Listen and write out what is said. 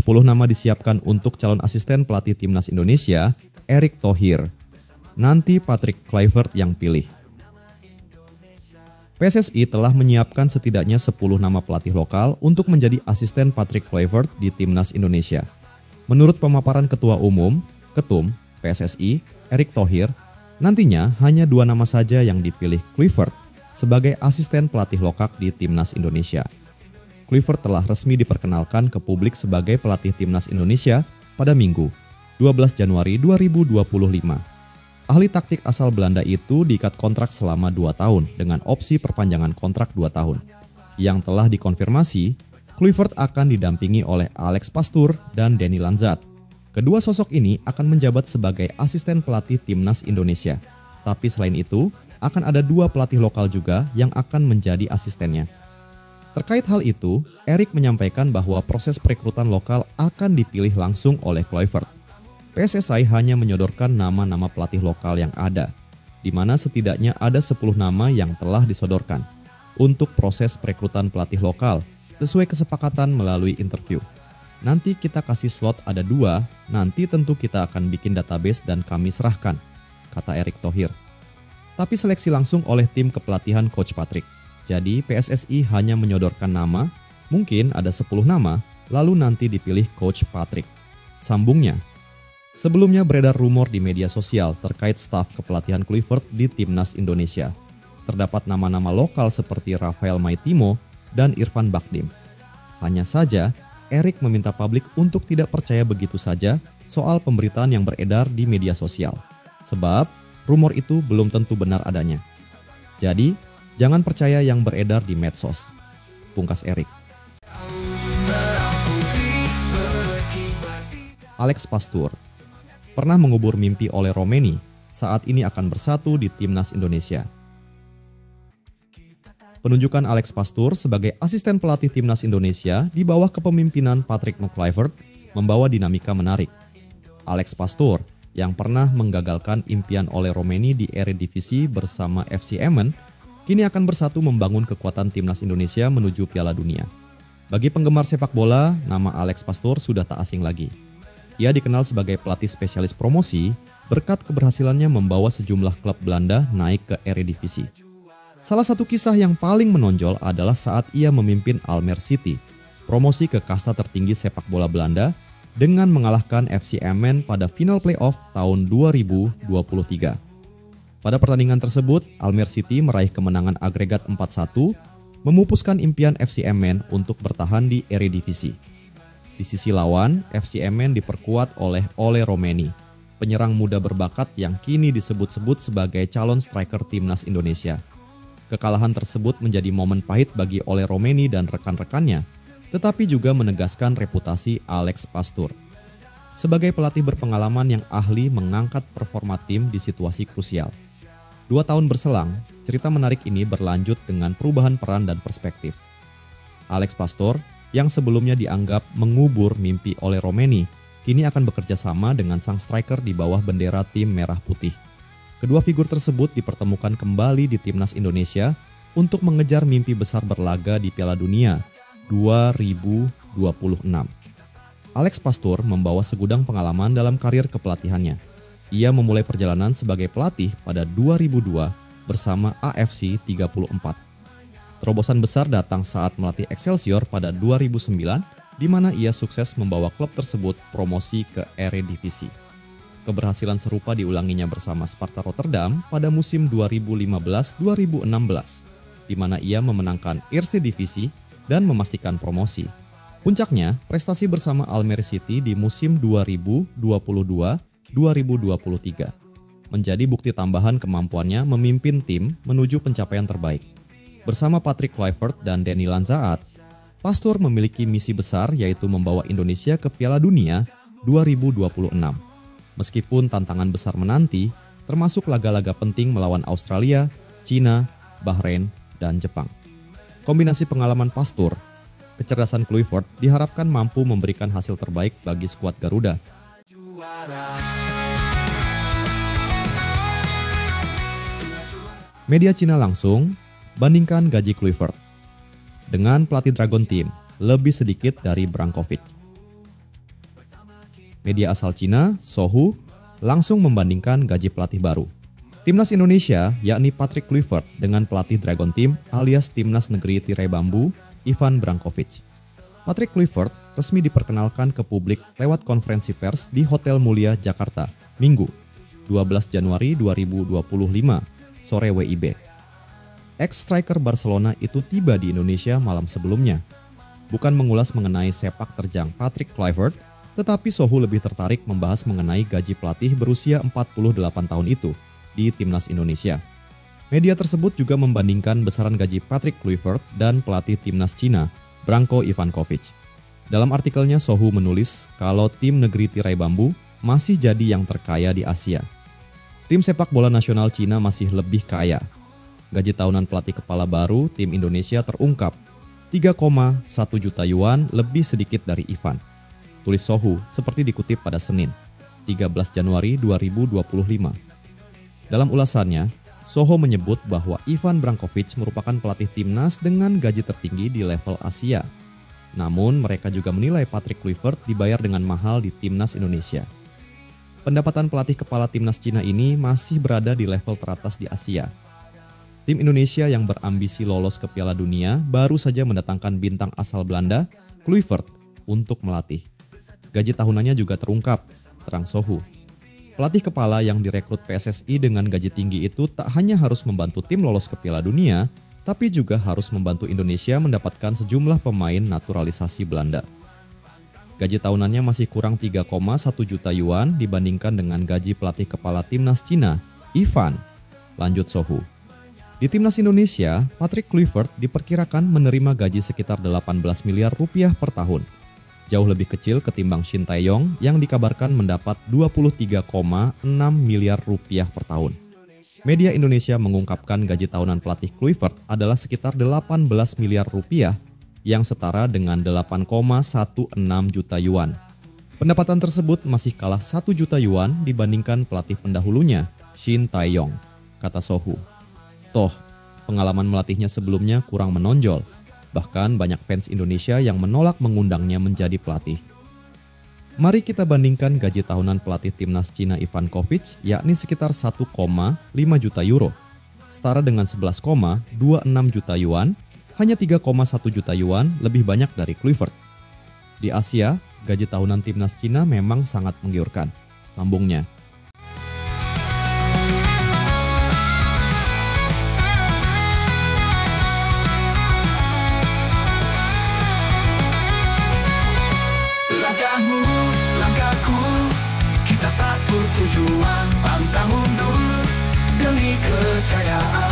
10 nama disiapkan untuk calon asisten pelatih timnas Indonesia, Erick Thohir. Nanti Patrick Kluivert yang pilih. PSSI telah menyiapkan setidaknya 10 nama pelatih lokal untuk menjadi asisten Patrick Kluivert di timnas Indonesia. Menurut pemaparan Ketua Umum, Ketum, PSSI, Erick Thohir, nantinya hanya 2 nama saja yang dipilih Kluivert sebagai asisten pelatih lokal di timnas Indonesia. Kluivert telah resmi diperkenalkan ke publik sebagai pelatih timnas Indonesia pada Minggu, 12 Januari 2025. Ahli taktik asal Belanda itu diikat kontrak selama 2 tahun dengan opsi perpanjangan kontrak 2 tahun. Yang telah dikonfirmasi, Kluivert akan didampingi oleh Alex Pastoor dan Danny Lanzat. Kedua sosok ini akan menjabat sebagai asisten pelatih timnas Indonesia. Tapi selain itu, akan ada 2 pelatih lokal juga yang akan menjadi asistennya. Terkait hal itu, Erick menyampaikan bahwa proses perekrutan lokal akan dipilih langsung oleh Kluivert. PSSI hanya menyodorkan nama-nama pelatih lokal yang ada, di mana setidaknya ada 10 nama yang telah disodorkan untuk proses perekrutan pelatih lokal sesuai kesepakatan melalui interview. Nanti kita kasih slot ada 2, nanti tentu kita akan bikin database dan kami serahkan, kata Erick Thohir. Tapi seleksi langsung oleh tim kepelatihan Coach Patrick. Jadi PSSI hanya menyodorkan nama, mungkin ada 10 nama, lalu nanti dipilih Coach Patrick. Sambungnya, sebelumnya beredar rumor di media sosial terkait staf kepelatihan Kluivert di timnas Indonesia. Terdapat nama-nama lokal seperti Rafael Maitimo dan Irfan Bahdim. Hanya saja, Erick meminta publik untuk tidak percaya begitu saja soal pemberitaan yang beredar di media sosial. Sebab, rumor itu belum tentu benar adanya. Jadi, jangan percaya yang beredar di medsos, pungkas Erick. Alex Pastoor pernah mengubur mimpi oleh Romeni, saat ini akan bersatu di timnas Indonesia. Penunjukan Alex Pastoor sebagai asisten pelatih timnas Indonesia di bawah kepemimpinan Patrick Kluivert membawa dinamika menarik. Alex Pastoor yang pernah menggagalkan impian oleh Romeni di Eredivisie bersama FC Emmen, kini akan bersatu membangun kekuatan timnas Indonesia menuju Piala Dunia. Bagi penggemar sepak bola, nama Alex Pastoor sudah tak asing lagi. Ia dikenal sebagai pelatih spesialis promosi berkat keberhasilannya membawa sejumlah klub Belanda naik ke Eredivisie. Salah satu kisah yang paling menonjol adalah saat ia memimpin Almere City, promosi ke kasta tertinggi sepak bola Belanda, dengan mengalahkan FC Emmen pada final playoff tahun 2023. Pada pertandingan tersebut, Almere City meraih kemenangan agregat 4-1, memupuskan impian FC Emmen untuk bertahan di Eredivisie. Di sisi lawan, FC Emmen diperkuat oleh Ole Romeni, penyerang muda berbakat yang kini disebut-sebut sebagai calon striker timnas Indonesia. Kekalahan tersebut menjadi momen pahit bagi Ole Romeni dan rekan-rekannya, tetapi juga menegaskan reputasi Alex Pastoor sebagai pelatih berpengalaman yang ahli mengangkat performa tim di situasi krusial. 2 tahun berselang, cerita menarik ini berlanjut dengan perubahan peran dan perspektif. Alex Pastoor, yang sebelumnya dianggap mengubur mimpi oleh Romeni, kini akan bekerja sama dengan sang striker di bawah bendera tim merah putih. Kedua figur tersebut dipertemukan kembali di timnas Indonesia untuk mengejar mimpi besar berlaga di Piala Dunia 2026. Alex Pastoor membawa segudang pengalaman dalam karir kepelatihannya. Ia memulai perjalanan sebagai pelatih pada 2002 bersama AFC 34. Terobosan besar datang saat melatih Excelsior pada 2009, di mana ia sukses membawa klub tersebut promosi ke Eredivisie. Keberhasilan serupa diulanginya bersama Sparta Rotterdam pada musim 2015-2016, di mana ia memenangkan Eerste Divisie dan memastikan promosi. Puncaknya, prestasi bersama Almere City di musim 2022-2023 menjadi bukti tambahan kemampuannya memimpin tim menuju pencapaian terbaik. Bersama Patrick Kluivert dan Danny Lanzat, Pastoor memiliki misi besar yaitu membawa Indonesia ke Piala Dunia 2026. Meskipun tantangan besar menanti, termasuk laga-laga penting melawan Australia, Cina, Bahrain, dan Jepang. Kombinasi pengalaman Pastoor, kecerdasan Kluivert diharapkan mampu memberikan hasil terbaik bagi skuad Garuda. Media Cina langsung bandingkan gaji Kluivert dengan pelatih Dragon Team lebih sedikit dari Brankovic. Media asal Cina, Sohu, langsung membandingkan gaji pelatih baru. Timnas Indonesia, yakni Patrick Kluivert dengan pelatih Dragon Team alias Timnas Negeri Tirai Bambu, Ivan Brankovic. Patrick Kluivert resmi diperkenalkan ke publik lewat konferensi pers di Hotel Mulia, Jakarta, Minggu, 12 Januari 2025, sore WIB. Ex-striker Barcelona itu tiba di Indonesia malam sebelumnya. Bukan mengulas mengenai sepak terjang Patrick Kluivert, tetapi Sohu lebih tertarik membahas mengenai gaji pelatih berusia 48 tahun itu di Timnas Indonesia. Media tersebut juga membandingkan besaran gaji Patrick Kluivert dan pelatih Timnas Cina, Branko Ivankovic. Dalam artikelnya, Sohu menulis kalau tim negeri tirai bambu masih jadi yang terkaya di Asia. Tim sepak bola nasional Cina masih lebih kaya. Gaji tahunan pelatih kepala baru tim Indonesia terungkap 3,1 juta yuan, lebih sedikit dari Ivan. Tulis Sohu seperti dikutip pada Senin, 13 Januari 2025. Dalam ulasannya, Sohu menyebut bahwa Ivan Brankovic merupakan pelatih timnas dengan gaji tertinggi di level Asia. Namun mereka juga menilai Patrick Kluivert dibayar dengan mahal di timnas Indonesia. Pendapatan pelatih kepala timnas Cina ini masih berada di level teratas di Asia. Tim Indonesia yang berambisi lolos ke Piala Dunia baru saja mendatangkan bintang asal Belanda, Kluivert, untuk melatih. Gaji tahunannya juga terungkap, terang Sohu. Pelatih kepala yang direkrut PSSI dengan gaji tinggi itu tak hanya harus membantu tim lolos ke Piala Dunia, tapi juga harus membantu Indonesia mendapatkan sejumlah pemain naturalisasi Belanda. Gaji tahunannya masih kurang 3,1 juta yuan dibandingkan dengan gaji pelatih kepala timnas Cina, Ivan. Lanjut Sohu. Di timnas Indonesia, Patrick Kluivert diperkirakan menerima gaji sekitar 18 miliar rupiah per tahun. Jauh lebih kecil ketimbang Shin Tae-yong yang dikabarkan mendapat 23,6 miliar rupiah per tahun. Media Indonesia mengungkapkan gaji tahunan pelatih Kluivert adalah sekitar 18 miliar rupiah yang setara dengan 8,16 juta yuan. Pendapatan tersebut masih kalah 1 juta yuan dibandingkan pelatih pendahulunya, Shin Tae-yong, kata Sohu. Toh, pengalaman melatihnya sebelumnya kurang menonjol. Bahkan banyak fans Indonesia yang menolak mengundangnya menjadi pelatih. Mari kita bandingkan gaji tahunan pelatih timnas Cina Ivankovic, yakni sekitar 1,5 juta euro. Setara dengan 11,26 juta yuan, hanya 3,1 juta yuan lebih banyak dari Kluivert. Di Asia, gaji tahunan timnas Cina memang sangat menggiurkan, sambungnya. Langkahmu, langkahku, kita satu tujuan, pantang mundur demi kejayaan.